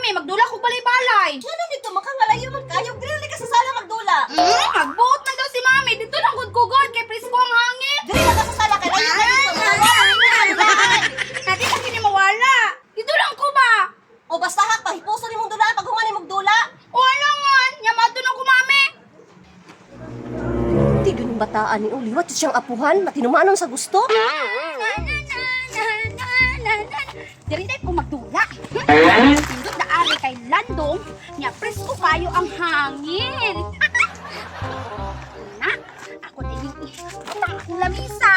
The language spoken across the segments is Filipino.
mami, magdula ko balay-balay. Ano dito, makangalayo man kayo. Dili ka sa sala magdula. Magbuot man daw si mami. Dito lang gud kay presko ang hangin. Dili ka sa sala kay layo ka dito. Natin sa kini mawala. Dito lang ko ba? O basta hak, pahipuso ni mong dula pag humani magdula. O ano nga, nyamato na ko mami. Di ganun bataan ni Uliwat siyang apuhan, matinumanon sa gusto. Diri tayo ko magdula. Pindot na ari kay Landong, nya presko kayo ang hangin. Na, ako din ang akong lamisa.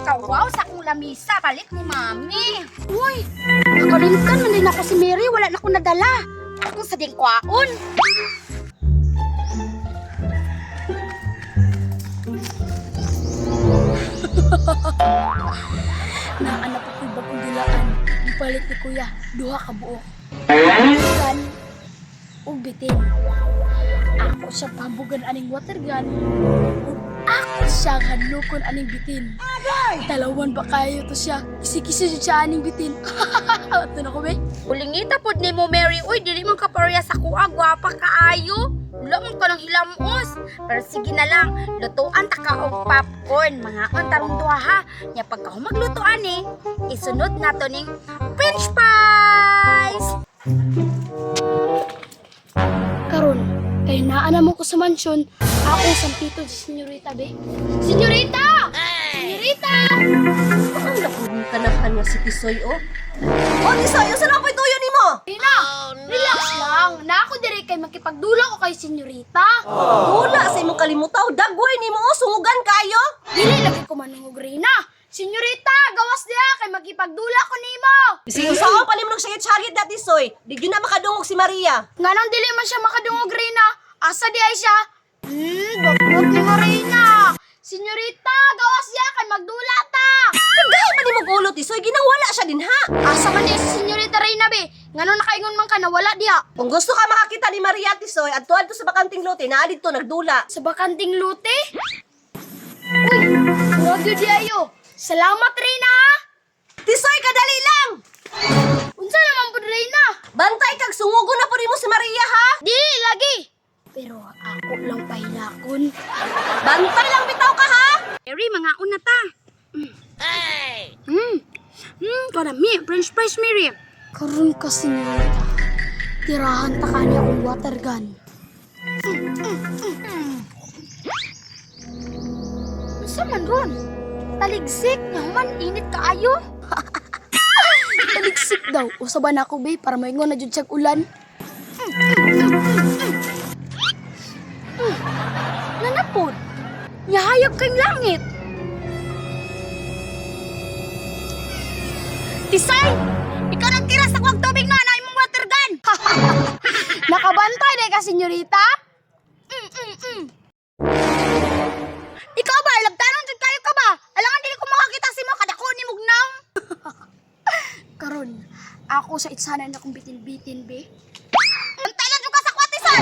Kawaw sa akong lamisa, palit ni mami. Uy, nakalimtan man din ako si Mary, wala na akong nadala. Ako sa dingkwaon. Naanak ako'y bagong dilaan. Ipalit ni kuya, duha ka buok. Gun, ug bitin. Ako siya pambugan aning water gun. Ug ako siya hanukon aning bitin. Talawan ba kayo to siya? Kisi-kisi siya aning bitin. Ito na ko, be. Ulingita pod ni mo Mary, uy dili man ka pareha sa kuha, gwapa kaayo. Wala man ka ng hilamos. Pero sige na lang, lutuan ta ka og popcorn, mga tarong duha ha. Nya pagka maglutuan eh, isunod nato ning french fries. Karon, kay naana mo ko sa mansyon, ako sampito si Senyorita, be. Senyorita! Senyorita! Ang napugin ka na kanya si Tisoy, oh. O, Tisoy, yung saan po ituyo ni mo? Rina, relax lang. Na ako dire kay makipagdula ko kay Senyorita. Wala sa imong kalimutaw, dagway ni mo, oh, sungugan kayo. Dili lagi ko manungog, Rina. Senyorita, gawas diha kay makipagdula ko nimo. Sige, saan pa ni mo nagsagit-sagit na, Tisoy? Di yun na makadungog si Maria. Nganong dili man siya makadungog, Rina. Asa di ay siya? Bakot ni Marina. Senyorita, gawas diha kay magdula ta. Kagaya pa ni mo gulo, Tisoy, ginawala siya din, ha? Asa man diha si Senyorita Reyna, be? Nganon nakaingon man ka na wala diha. Kung gusto ka makakita ni Maria, Tisoy, at tuwad to sa bakanting lote, naadid to, nagdula. Sa bakanting lute? Uy, huwag yun di ayo. Salamat, Reyna, ha? Tisoy, kadali lang! Unsa naman po, Reyna? Bantay kag sungugo na po rin mo si Maria, ha? Dili lagi. Pero ako lang pahilakon. Bantay lang bitaw ka, ha? Mary, mga una ta. Karami, french fries Mary. Karon ka, Senyorita. Tirahan ta kanya ang water gun. Unsa man ron? Taligsik, yaman init kaayo. Taligsik daw. Usaban ako, be, para maingon na jud siyag ulan. Nanapod. Yahayag kang langit. Tisay, ikaw nagtira sa kuwag tubig na imong water gun. Nakabantay na ka, Senyorita? Ikaw ba, lagtanon jud kayo ka ba? Alangan dili ko makakita si mo kadako ni mugnaw. Karon, ako sa itsanan na kong bitin-bitin, be. Antalan jud ka sa kwatisan.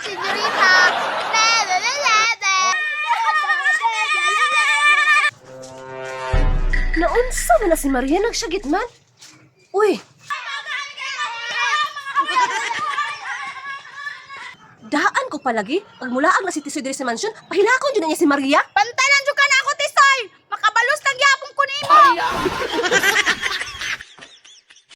Senyorita! Naunsa man na si Maria, nagsagit man? Uy! Daan ko palagi, pag mulaag na si Tisoy diri sa mansyon, pahilakon dyan na niya si Maria. Pantalan jud ka